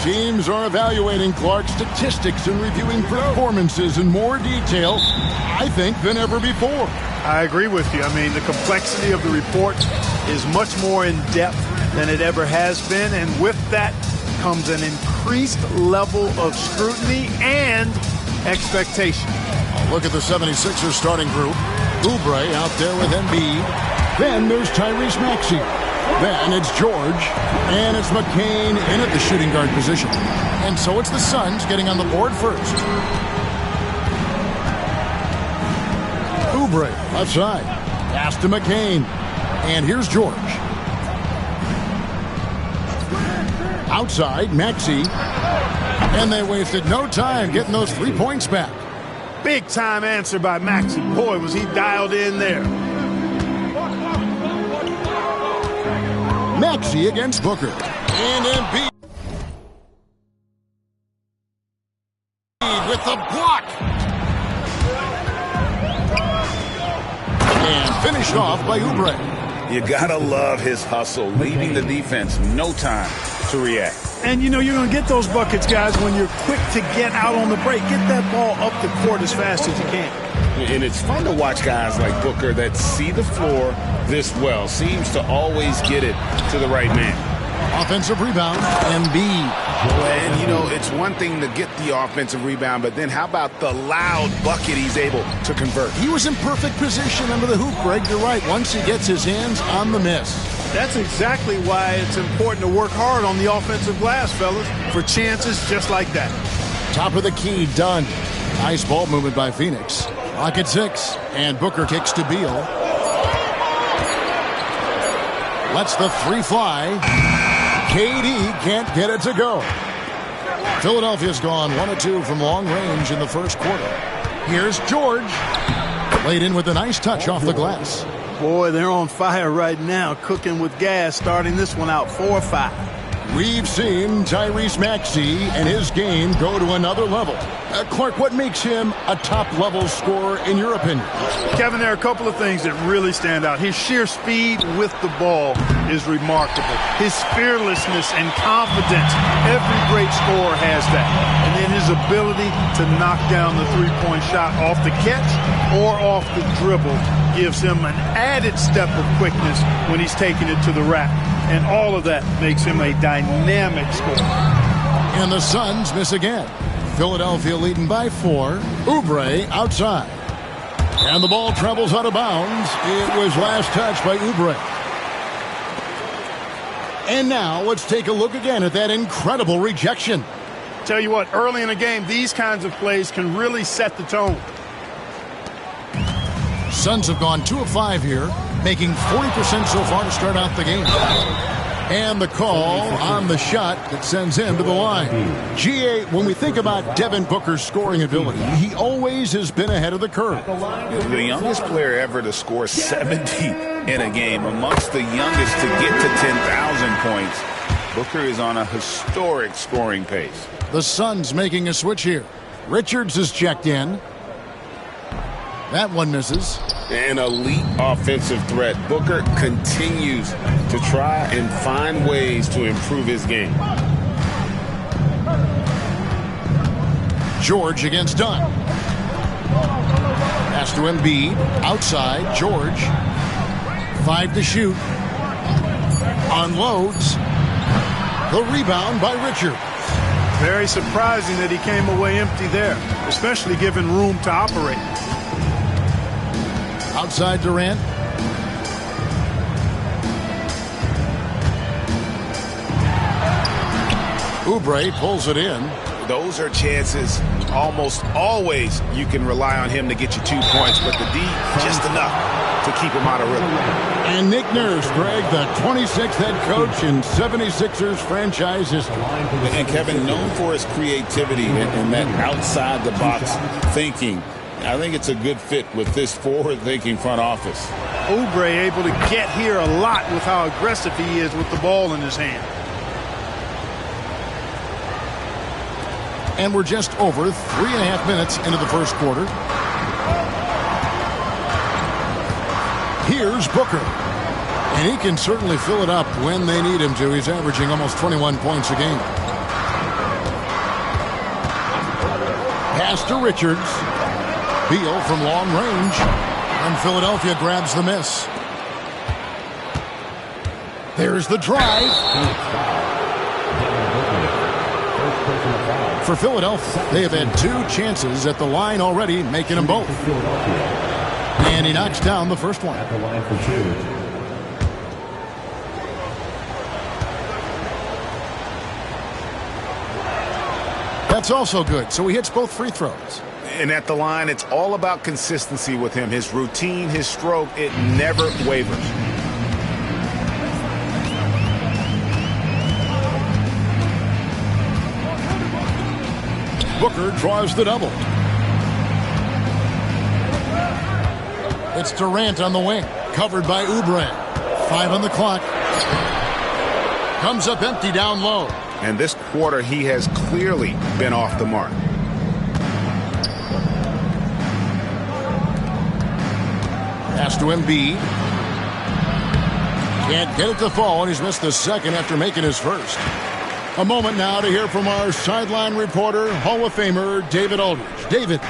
Teams are evaluating Clark's statistics and reviewing performances in more detail, I think, than ever before. I agree with you. I mean, the complexity of the report is much more in depth than it ever has been, and with that comes an increased level of scrutiny and expectation. Look at the 76ers starting group. Oubre out there with Embiid. Then there's Tyrese Maxey. Then it's George. And it's McCain in at the shooting guard position. And so it's the Suns getting on the board first. Oubre left side. Pass to McCain. And here's George. Outside, Maxey. And they wasted no time getting those 3 points back. Big time answer by Maxey. Boy, was he dialed in there. Maxey against Booker. And Embiid with the block. And finished off by Oubre. You gotta love his hustle, leaving the defense no time to react. And you know you're going to get those buckets, guys, when you're quick to get out on the break. Get that ball up the court as fast as you can. And it's fun to watch guys like Booker that see the floor this well. Seems to always get it to the right man. Offensive rebound, Embiid. And, you know, it's one thing to get the offensive rebound, but then how about the loud bucket he's able to convert? He was in perfect position under the hoop, Greg. You're right. Once he gets his hands on the miss. That's exactly why it's important to work hard on the offensive glass, fellas, for chances just like that. Top of the key, done. Nice ball movement by Phoenix. Clock at 6, and Booker kicks to Beal. Lets the 3 fly. KD can't get it to go. Philadelphia's gone 1 of 2 from long range in the first quarter. Here's George. Laid in with a nice touch off the glass. Boy, they're on fire right now, cooking with gas, starting this one out 4-5. We've seen Tyrese Maxey and his game go to another level. Clark, what makes him a top-level scorer in your opinion? Kevin, there are a couple of things that really stand out. His sheer speed with the ball is remarkable. His fearlessness and confidence, every great scorer has that. And then his ability to knock down the three-point shot off the catch or off the dribble gives him an added step of quickness when he's taking it to the rack. And all of that makes him a dynamic scorer. And the Suns miss again. Philadelphia leading by 4. Oubre outside. And the ball travels out of bounds. It was last touched by Oubre. And now let's take a look again at that incredible rejection. Tell you what, early in the game, these kinds of plays can really set the tone. Suns have gone 2 of 5 here, making 40% so far to start out the game. And the call on the shot that sends him to the line. GA, when we think about Devin Booker's scoring ability, he always has been ahead of the curve. The youngest player ever to score 70 in a game, amongst the youngest to get to 10,000 points. Booker is on a historic scoring pace. The Suns making a switch here. Richards is checked in. That one misses. An elite offensive threat. Booker continues to try and find ways to improve his game. George against Dunn. Pass to Embiid. Outside, George. 5 to shoot. Unloads. The rebound by Richards. Very surprising that he came away empty there, especially given room to operate. Outside Durant. Oubre pulls it in. Those are chances almost always you can rely on him to get you 2 points, but the D just enough to keep him out of rhythm. And Nick Nurse, Greg, the 26th head coach in 76ers franchise history. And Kevin, known for his creativity and that outside-the-box thinking. I think it's a good fit with this forward-thinking front office. Oubre able to get here a lot with how aggressive he is with the ball in his hand. And we're just over 3.5 minutes into the first quarter. Here's Booker. And he can certainly fill it up when they need him to. He's averaging almost 21 points a game. Pass to Richards. Beal from long range. And Philadelphia grabs the miss. There's the drive. For Philadelphia, they have had 2 chances at the line already, making them both. And he knocks down the first one. At the line for 2. That's also good, so he hits both free throws. And at the line, it's all about consistency with him. His routine, his stroke, it never wavers. Booker draws the double. It's Durant on the wing, covered by Oubre. 5 on the clock. Comes up empty down low. And this quarter, he has clearly been off the mark. Pass to Embiid. Can't get it to fall, and he's missed the second after making his first. A moment now to hear from our sideline reporter, Hall of Famer David Aldridge. David.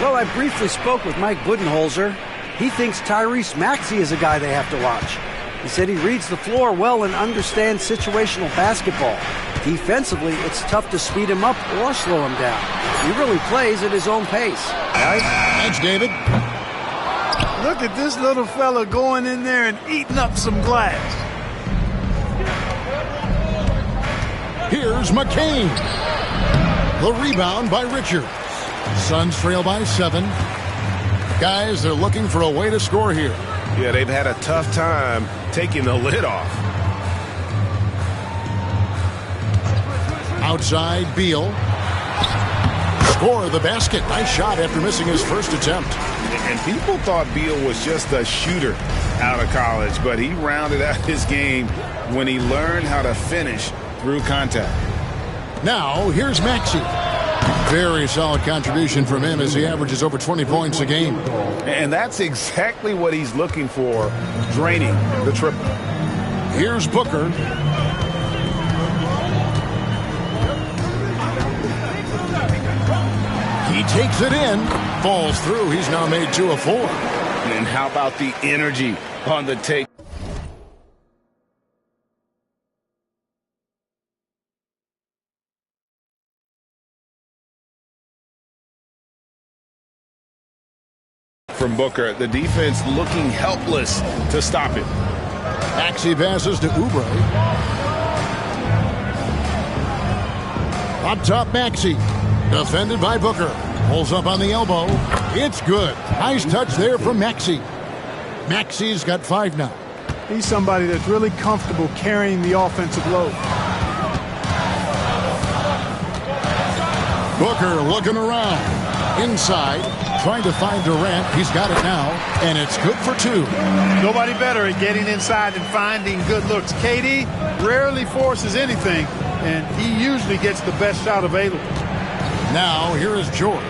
Well, I briefly spoke with Mike Budenholzer. He thinks Tyrese Maxey is a guy they have to watch. He said he reads the floor well and understands situational basketball. Defensively, it's tough to speed him up or slow him down. He really plays at his own pace. Right? Thanks, David. Look at this little fella going in there and eating up some glass. Here's McCain. The rebound by Richards. Suns trail by 7. Guys, they're looking for a way to score here. Yeah, they've had a tough time taking the lid off. Outside, Beal. Score the basket. Nice shot after missing his first attempt. And people thought Beal was just a shooter out of college, but he rounded out his game when he learned how to finish through contact. Now, here's Maxey. Very solid contribution from him as he averages over 20 points a game. And that's exactly what he's looking for, draining the triple. Here's Booker. He takes it in, falls through. He's now made 2 of 4. And how about the energy on the take? From Booker, the defense looking helpless to stop him. Maxey passes to Oubre. Up top, Maxey. Defended by Booker. Pulls up on the elbow. It's good. Nice touch there from Maxey. Maxey's got 5 now. He's somebody that's really comfortable carrying the offensive load. Booker looking around. Inside, trying to find Durant. He's got it now, and it's good for 2. Nobody better at getting inside and finding good looks. KD rarely forces anything, and he usually gets the best shot available. Now, here is George.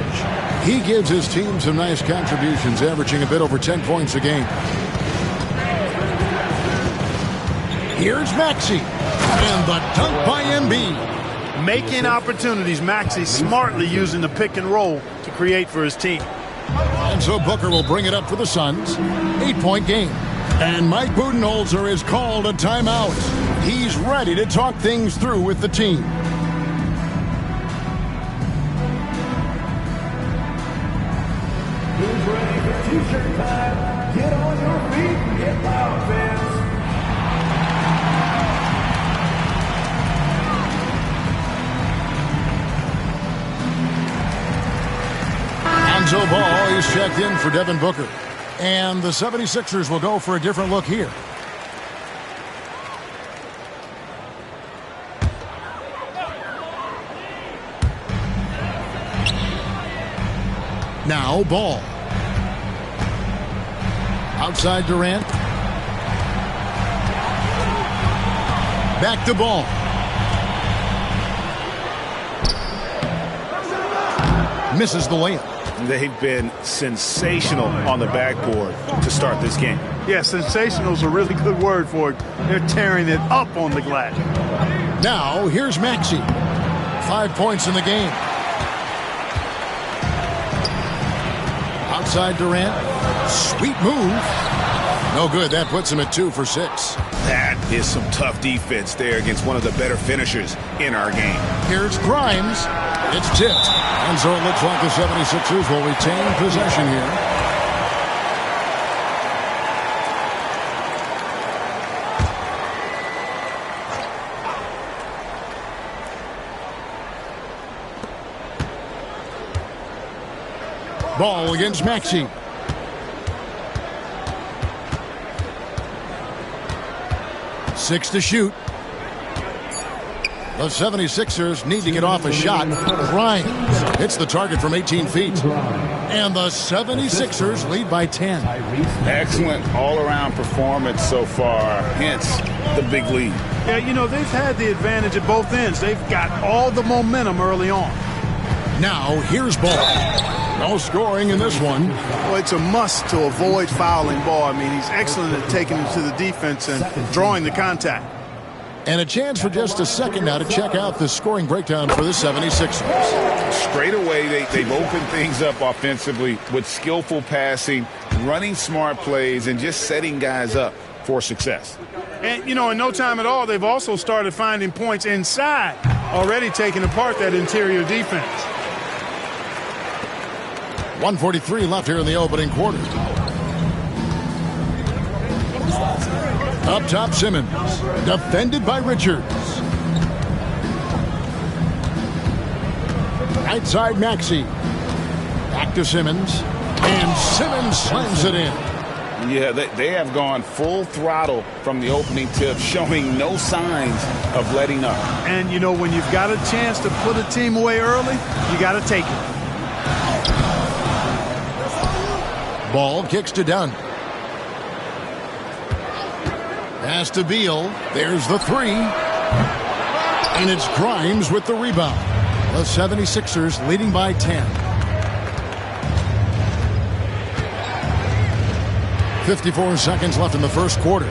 He gives his team some nice contributions, averaging a bit over 10 points a game. Here's Maxey. And the dunk by Embiid. Making opportunities. Maxey smartly using the pick and roll to create for his team. And so Booker will bring it up for the Suns. 8-point game. And Mike Budenholzer has called a timeout. He's ready to talk things through with the team. Who's ready for t-shirt time? Get on your feet and get loud, fans. Lonzo Ball is checked in for Devin Booker. And the 76ers will go for a different look here. Now Ball. Outside Durant. Back to Ball. Misses the layup. They've been sensational on the backboard to start this game. Yeah, sensational is a really good word for it. They're tearing it up on the glass. Now, here's Maxey. 5 points in the game. Outside Durant. Sweet move. No good. That puts him at 2 for 6. That is some tough defense there against one of the better finishers in our game. Here's Grimes. It's tipped. And so it looks like the 76ers will retain possession here. Ball against Maxey. Six to shoot. The 76ers need to get off a shot. Grimes hits the target from 18 feet. And the 76ers lead by 10. Excellent all-around performance so far, hence the big lead. Yeah, you know, they've had the advantage at both ends. They've got all the momentum early on. Now, here's Ball. No scoring in this one. Well, it's a must to avoid fouling Ball. I mean, he's excellent at taking it to the defense and drawing the contact. And a chance for just a second now to check out the scoring breakdown for the 76ers. Straight away, they've opened things up offensively with skillful passing, running smart plays, and just setting guys up for success. And, you know, in no time at all, they've also started finding points inside, already taking apart that interior defense. 1:43 left here in the opening quarter. Up top, Simmons. Defended by Richards. Right side, Maxey. Back to Simmons. And Simmons slams it in. Yeah, they have gone full throttle from the opening tip, showing no signs of letting up. And, you know, when you've got a chance to put a team away early, you got to take it. Ball kicks to Dunn. Pass to Beal. There's the three. And it's Grimes with the rebound. The 76ers leading by 10. 54 seconds left in the first quarter.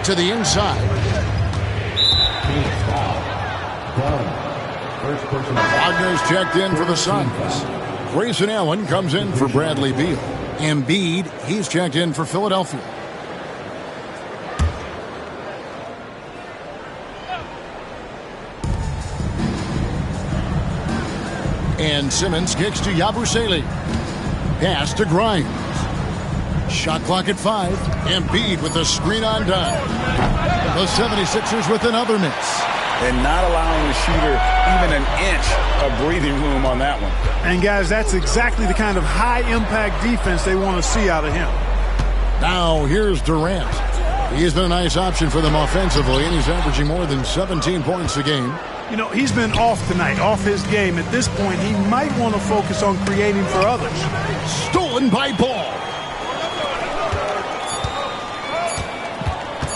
To the inside. Wagner's checked in for the Suns. Grayson Allen comes in for Bradley Beal. Embiid, he's checked in for Philadelphia. And Simmons kicks to Yabusele. Pass to Grimes. Shot clock at 5. Embiid with the screen on Dunn. The 76ers with another miss. And not allowing the shooter even an inch of breathing room on that one. And, guys, that's exactly the kind of high-impact defense they want to see out of him. Now, here's Durant. He's been a nice option for them offensively, and he's averaging more than 17 points a game. You know, he's been off tonight, off his game. At this point, he might want to focus on creating for others. Stolen by Ball.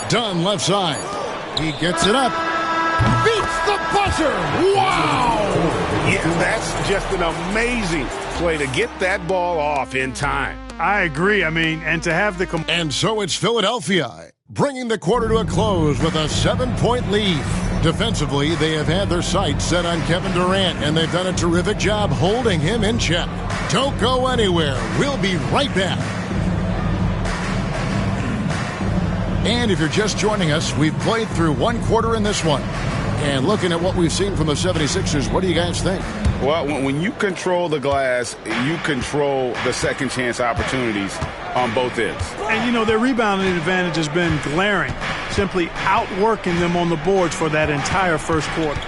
Dunn left side. He gets it up. Beats the buzzer. Wow! Yeah, that's just an amazing play to get that ball off in time. I agree. I mean, and to have the... And so it's Philadelphia bringing the quarter to a close with a 7-point lead. Defensively, they have had their sights set on Kevin Durant, and they've done a terrific job holding him in check. Don't go anywhere. We'll be right back. And if you're just joining us, we've played through one quarter in this one. And looking at what we've seen from the 76ers, what do you guys think? Well, when you control the glass, you control the second chance opportunities on both ends. And, you know, their rebounding advantage has been glaring, simply outworking them on the boards for that entire first quarter.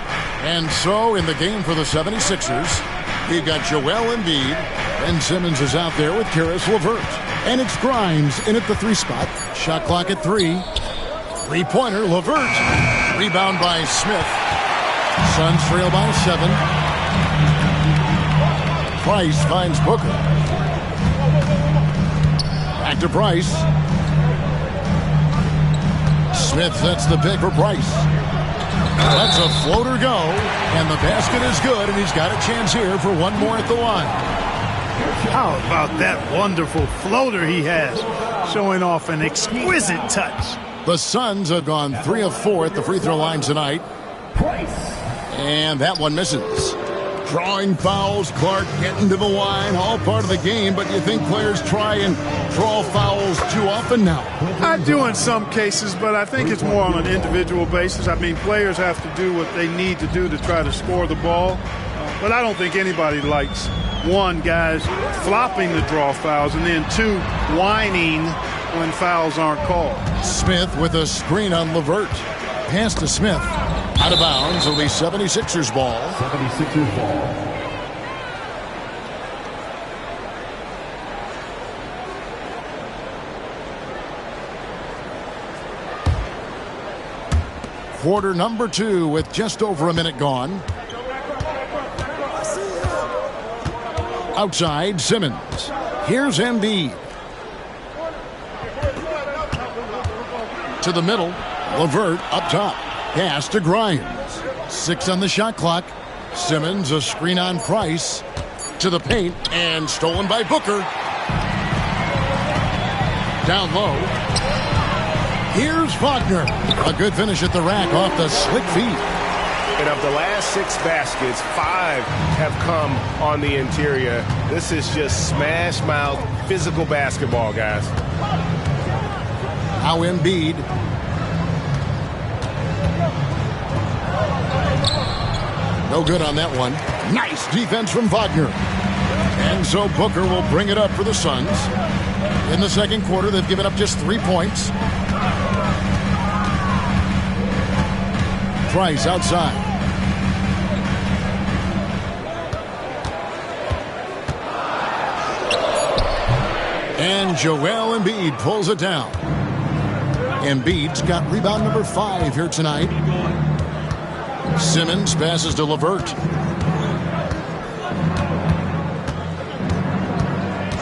And so in the game for the 76ers, we've got Joel Embiid, and Simmons is out there with Karis LeVert. And it's Grimes in at the 3 spot. Shot clock at 3. Three-pointer, LeVert. Rebound by Smith. Suns trail by 7. Price finds Booker. Back to Price. Smith sets the pick for Price. Lets a floater go, and the basket is good, and he's got a chance here for one more at the line. How about that wonderful floater he has, showing off an exquisite touch. The Suns have gone 3 of 4 at the free throw line tonight. And that one misses. Drawing fouls, Clark getting to the line, all part of the game, but you think players try and draw fouls too often now? I do in some cases, but I think it's more on an individual basis. I mean, players have to do what they need to do to try to score the ball, but I don't think anybody likes, one, guys flopping to draw fouls, and then two, whining when fouls aren't called. Smith with a screen on LeVert. Pass to Smith. Out of bounds. It'll be 76ers ball. 76ers ball. Quarter number 2 with just over a minute gone. Outside, Simmons. Here's Embiid. To the middle. LeVert up top. Pass to Grimes. 6 on the shot clock. Simmons, a screen on Price. To the paint, and stolen by Booker. Down low. Here's Wagner. A good finish at the rack off the slick feet. And of the last 6 baskets, 5 have come on the interior. This is just smash mouth physical basketball, guys. Now Embiid. No good on that one. Nice defense from Wagner. And so Booker will bring it up for the Suns. In the second quarter, they've given up just 3 points. Price outside. And Joel Embiid pulls it down. Embiid's got rebound number 5 here tonight. Simmons passes to LeVert.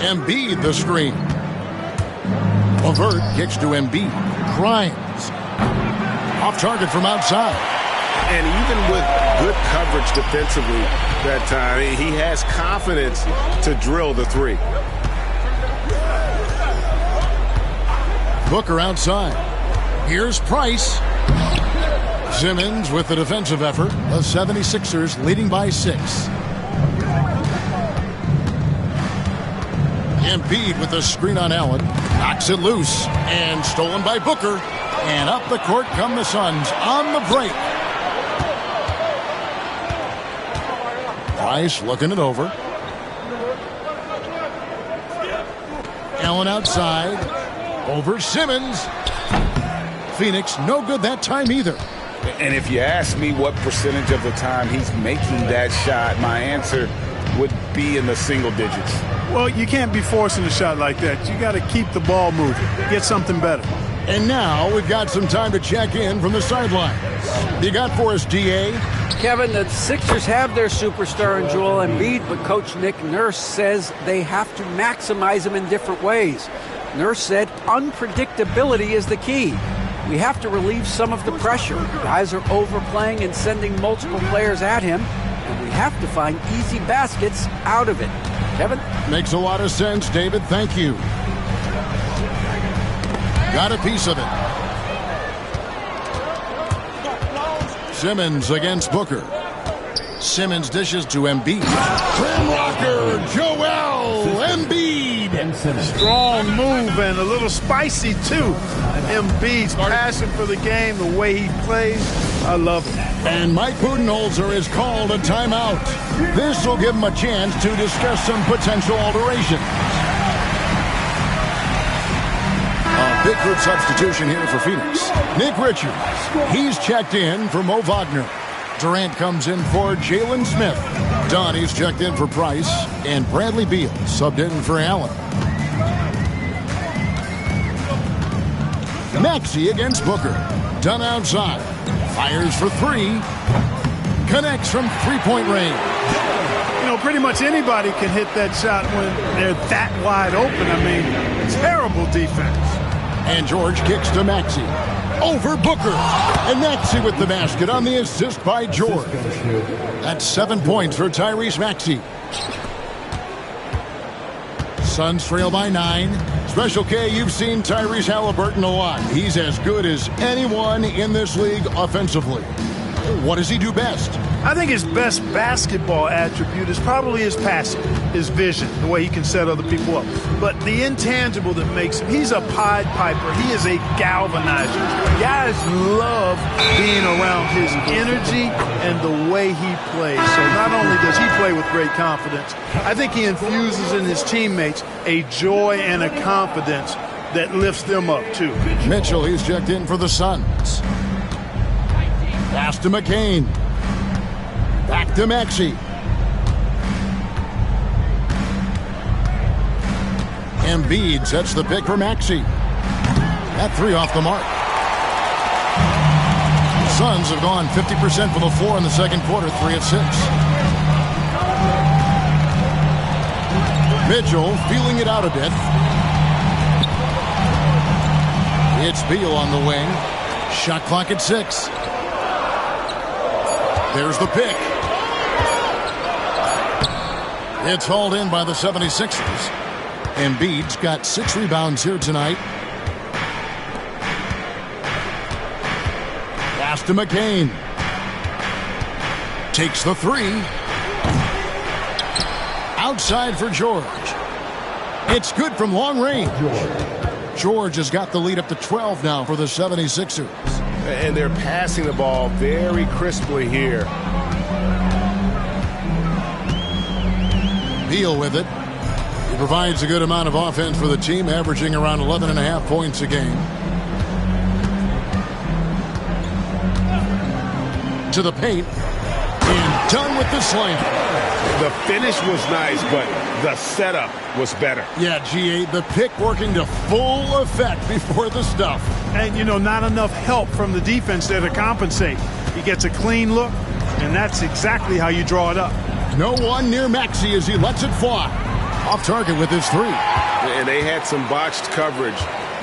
Embiid the screen. LeVert kicks to Embiid. Grimes. Off target from outside. And even with good coverage defensively that time, he has confidence to drill the 3. Booker outside. Here's Price. Simmons with the defensive effort. The 76ers leading by 6. Embiid with the screen on Allen. Knocks it loose. And stolen by Booker. And up the court come the Suns on the break. Price looking it over. Allen outside. Over Simmons. Phoenix no good that time either. And if you ask me what percentage of the time he's making that shot, my answer would be in the single digits. Well, you can't be forcing a shot like that. You got to keep the ball moving. Get something better. And now we've got some time to check in from the sidelines. You got for us, DA? Kevin, the Sixers have their superstar in Joel Embiid, but Coach Nick Nurse says they have to maximize him in different ways. Nurse said unpredictability is the key. We have to relieve some of the pressure. Guys are overplaying and sending multiple players at him, and we have to find easy baskets out of it. Kevin? Makes a lot of sense, David. Thank you. Got a piece of it. Simmons against Booker. Simmons dishes to Embiid. Rim rocker, Joel Embiid. Strong move and a little spicy, too. Embiid's passion for the game, the way he plays, I love it. And Mike Budenholzer has called a timeout. This will give him a chance to discuss some potential alterations. A big good substitution here for Phoenix. Nick Richards, he's checked in for Mo Wagner. Durant comes in for Jalen Smith. Donnie's checked in for Price. And Bradley Beal subbed in for Allen. Maxey against Booker. Done outside. Fires for 3. Connects from three-point range. You know, pretty much anybody can hit that shot when they're that wide open. I mean, terrible defense. And George kicks to Maxey. Over Booker. And Maxey with the basket on the assist by George. That's 7 points for Tyrese Maxey. Suns trail by 9. Special K, you've seen Tyrese Halliburton a lot. He's as good as anyone in this league offensively. What does he do best? I think his best basketball attribute is probably his passing, his vision, the way he can set other people up. But the intangible that makes him, he's a Pied Piper. He is a galvanizer. Guys love being around his energy and the way he plays. So not only does he play with great confidence, I think he infuses in his teammates a joy and a confidence that lifts them up too. Mitchell, he's checked in for the Suns. Pass to McCain. Back to Maxey. Embiid sets the pick for Maxey. That three off the mark. The Suns have gone 50% from the floor in the second quarter, 3 of 6. Mitchell feeling it out a bit. It's Beal on the wing. Shot clock at 6. There's the pick. It's hauled in by the 76ers. Embiid's got 6 rebounds here tonight. Pass to McCain. Takes the 3. Outside for George. It's good from long range. George has got the lead up to 12 now for the 76ers. And they're passing the ball very crisply here. Beal with it. He provides a good amount of offense for the team, averaging around 11.5 points a game. To the paint. And done with the slam. The finish was nice, but the setup was better. Yeah, GA, the pick working to full effect before the stuff. And, you know, not enough help from the defense there to compensate. He gets a clean look, and that's exactly how you draw it up. No one near Maxey as he lets it fly. Off target with his 3. And they had some botched coverage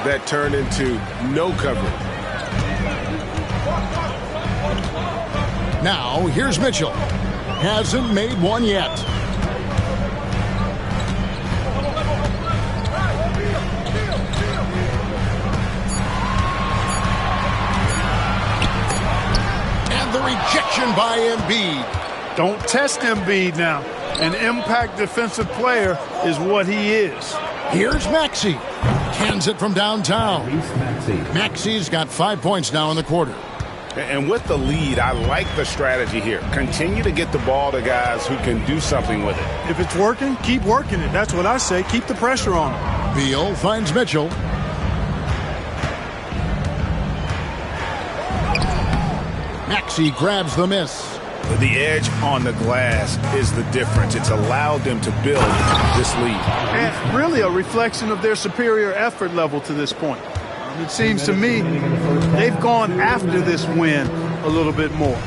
that turned into no coverage. Now, here's Mitchell. Hasn't made one yet. And the rejection by Embiid. Don't test Embiid now. An impact defensive player is what he is. Here's Maxey. Cans it from downtown. Maxey's got 5 points now in the quarter. And with the lead, I like the strategy here. Continue to get the ball to guys who can do something with it. If it's working, keep working it. That's what I say. Keep the pressure on him. Beal finds Mitchell. Maxey grabs the miss. The edge on the glass is the difference. It's allowed them to build this lead. And really a reflection of their superior effort level to this point. It seems to me they've gone after this win a little bit more.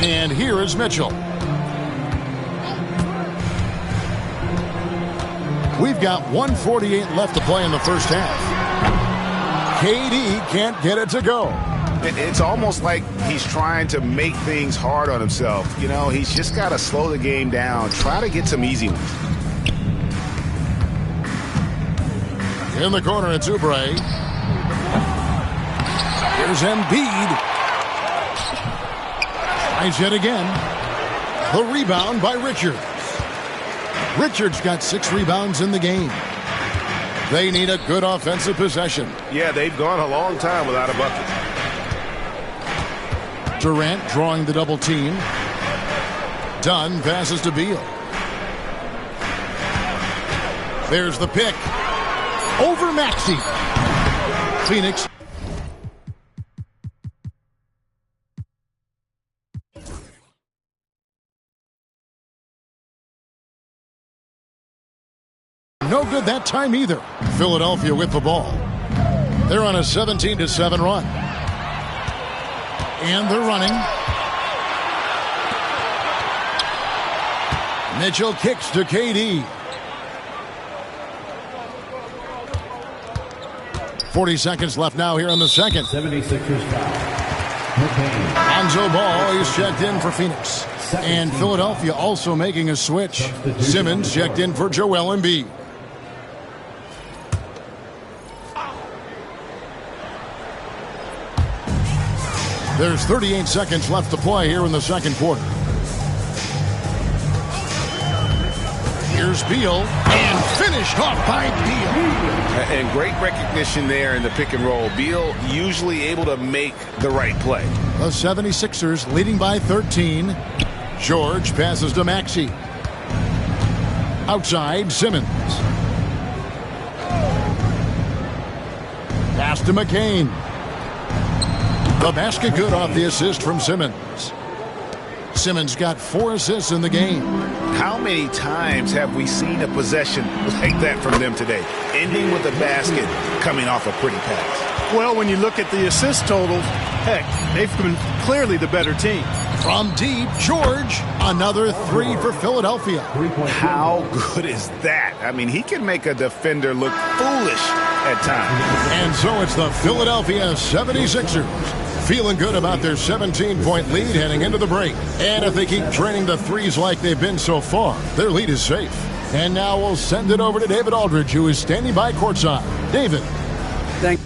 And here is Mitchell. We've got 1:48 left to play in the first half. KD can't get it to go. It's almost like he's trying to make things hard on himself. You know, he's just got to slow the game down. Try to get some easy ones. In the corner, it's Oubre. Here's Embiid. Tries yet again. The rebound by Richards. Richards got 6 rebounds in the game. They need a good offensive possession. Yeah, they've gone a long time without a bucket. Durant drawing the double team. Dunn passes to Beal. There's the pick. Over Maxey. Phoenix. No good that time either. Philadelphia with the ball. They're on a 17-7 run. And they're running. Mitchell kicks to KD. 40 seconds left now here in the second. 76ers foul. Lonzo Ball is checked in for Phoenix. And Philadelphia also making a switch. Simmons checked in for Joel Embiid. There's 38 seconds left to play here in the second quarter. Here's Beal, and finished off by Beal. And great recognition there in the pick and roll. Beal usually able to make the right play. The 76ers leading by 13. George passes to Maxey. Outside, Simmons. Pass to McCain. The basket good off the assist from Simmons. Simmons got 4 assists in the game. How many times have we seen a possession like that from them today? Ending with a basket, coming off a pretty pass. Well, when you look at the assist totals, heck, they've been clearly the better team. From deep, George, another 3 for Philadelphia. How good is that? I mean, he can make a defender look foolish at times. And so it's the Philadelphia 76ers feeling good about their 17-point lead heading into the break. And if they keep draining the threes like they've been so far, their lead is safe. And now we'll send it over to David Aldridge, who is standing by courtside. David. Thank you.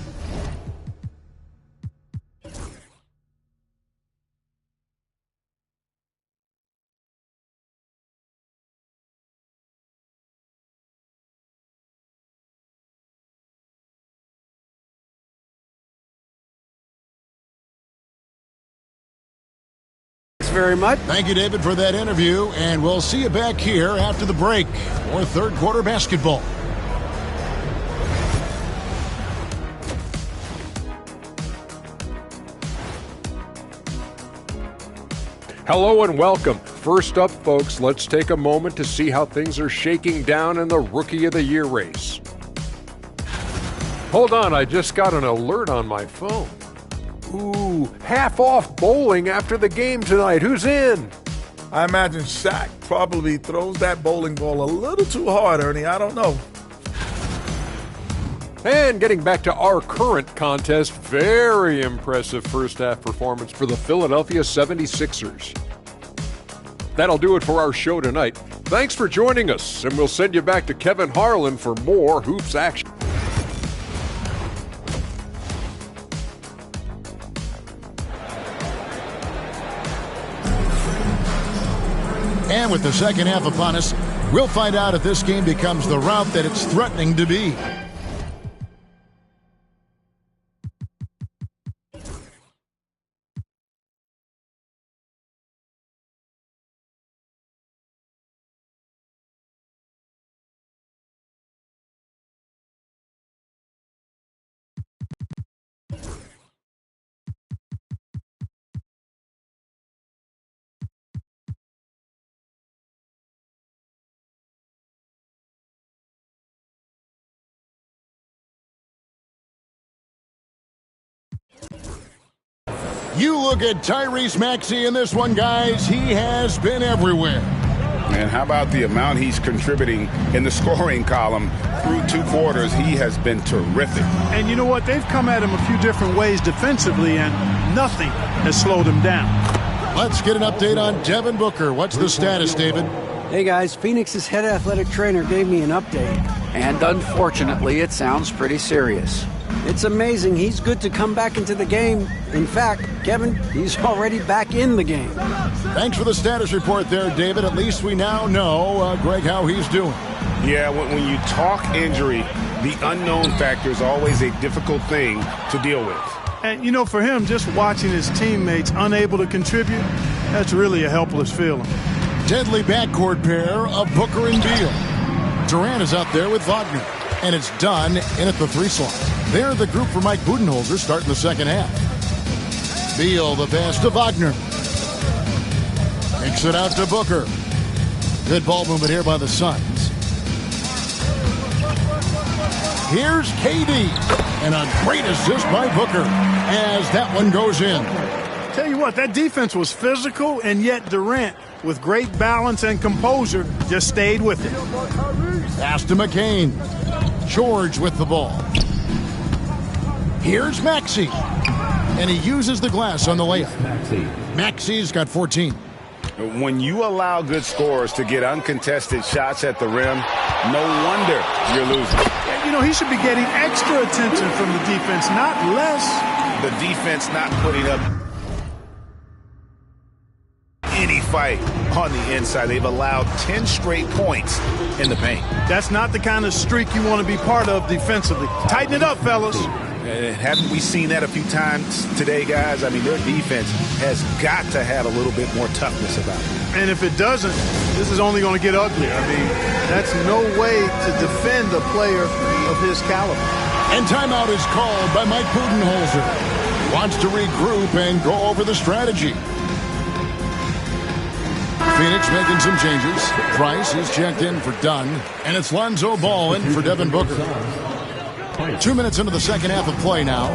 Very much. Thank you, David, for that interview, and we'll see you back here after the break for third quarter basketball. Hello and welcome. First up, folks, let's take a moment to see how things are shaking down in the Rookie of the Year race. Hold on, I just got an alert on my phone. Ooh, half off bowling after the game tonight. Who's in? I imagine Shaq probably throws that bowling ball a little too hard, Ernie. I don't know. And getting back to our current contest, very impressive first half performance for the Philadelphia 76ers. That'll do it for our show tonight. Thanks for joining us, and we'll send you back to Kevin Harlan for more hoops action. And with the second half upon us, we'll find out if this game becomes the rout that it's threatening to be. You look at Tyrese Maxey in this one, guys. He has been everywhere. And how about the amount he's contributing in the scoring column through 2 quarters? He has been terrific. And you know what? They've come at him a few different ways defensively, and nothing has slowed him down. Let's get an update on Devin Booker. What's the status, David? Hey guys, Phoenix's head athletic trainer gave me an update. And unfortunately, it sounds pretty serious. It's amazing he's good to come back into the game. In fact, Kevin, he's already back in the game. Thanks for the status report there, David. At least we now know, Greg, how he's doing. Yeah, when you talk injury, the unknown factor is always a difficult thing to deal with. And, you know, for him, just watching his teammates unable to contribute, that's really a helpless feeling. Deadly backcourt pair of Booker and Beal. Durant is out there with Wagner, and it's done in at the 3 slot. They're the group for Mike Budenholzer starting the second half. Beal, the pass to Wagner. Kicks it out to Booker. Good ball movement here by the Suns. Here's KD. And a great assist by Booker as that one goes in. Tell you what, that defense was physical, and yet Durant, with great balance and composure, just stayed with it. Pass to McCain. George with the ball. Here's Maxey. And he uses the glass on the layup. Maxey's got 14. When you allow good scorers to get uncontested shots at the rim, no wonder you're losing. You know, he should be getting extra attention from the defense, not less. The defense not putting up any fight on the inside. They've allowed 10 straight points in the paint. That's not the kind of streak you want to be part of defensively. Tighten it up, fellas. Haven't we seen that a few times today, guys? I mean, their defense has got to have a little bit more toughness about it. And if it doesn't, this is only going to get uglier. I mean, that's no way to defend a player of his caliber. And timeout is called by Mike Budenholzer. Wants to regroup and go over the strategy. Phoenix making some changes. Price is checked in for Dunn. And it's Lonzo Ball in for Devin Booker. 2 minutes into the second half of play now.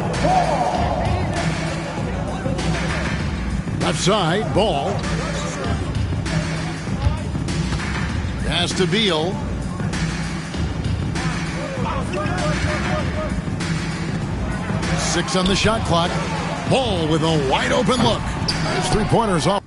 Left side, Ball. Pass to Beal. Six on the shot clock. Ball with a wide open look. His three-pointers off.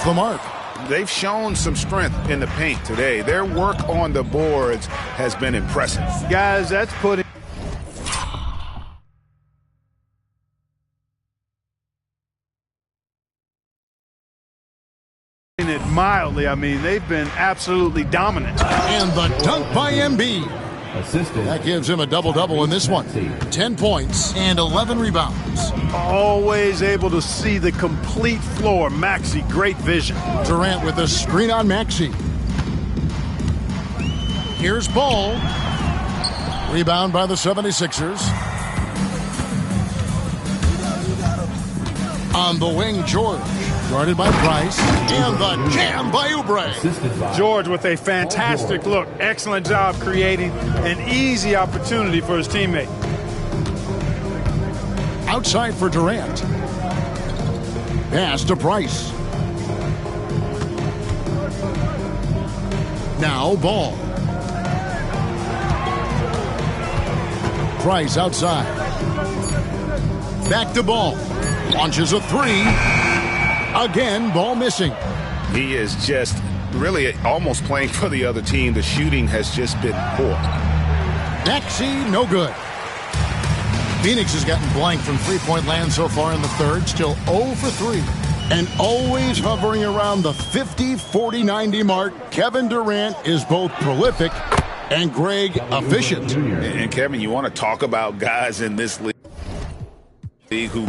The mark. They've shown some strength in the paint today. Their work on the boards has been impressive. Guys, that's putting it mildly. I mean, they've been absolutely dominant. And the dunk by Embiid. Assisted. That gives him a double-double in this one. 10 points and 11 rebounds. Always able to see the complete floor. Maxey, great vision. Durant with a screen on Maxey. Here's Ball. Rebound by the 76ers. On the wing, George. Guarded by Price. And the jam by Oubre. George with a fantastic look. Excellent job creating an easy opportunity for his teammate. Outside for Durant. Pass to Price. Now Ball. Price outside. Back to Ball. Launches a three. Again, Ball missing. He is just really almost playing for the other team. The shooting has just been poor. Maxey, no good. Phoenix has gotten blank from three-point land so far in the third. Still 0 for 3. And always hovering around the 50, 40, 90 mark. Kevin Durant is both prolific and Greg efficient. And Kevin, you want to talk about guys in this league who